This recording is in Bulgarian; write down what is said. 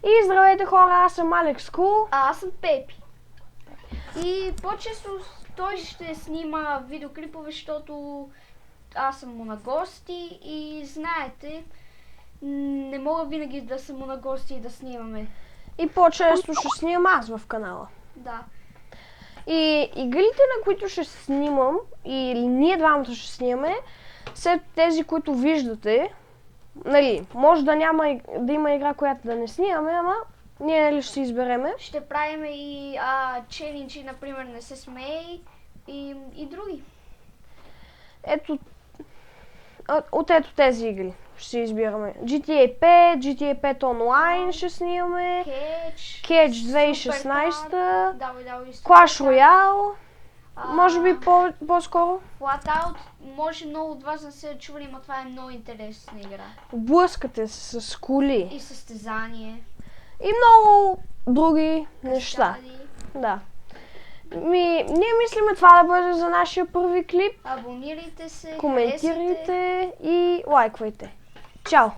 И здравейте хора, аз съм Алекс Кул. А аз съм Пепи. И по-често той ще снима видеоклипове, защото аз съм му на гости и знаете, не мога винаги да съм му на гости и да снимаме. И по-често ще снимам аз в канала. Да. И игрите, на които ще снимам, или ние двамата ще снимаме, са тези, които виждате. Нали, може да има игра, която да не снимаме, ама ние нали ще си избереме. Ще правим и челенджи, например, не се смей и други. Ето, от ето тези игри ще си избираме. GTA 5, GTA 5 Online ще снимаме. Catch 2016, Давай, Clash Royale, може би по-скоро. Flatout, може много от вас да се чували, но това е много интересна игра. Блъскате се с коли. И състезание. И много други неща. Каскади. Да. Ние мислиме това да бъде за нашия първи клип. Абонирайте се, Коментирайте и лайквайте. Чао!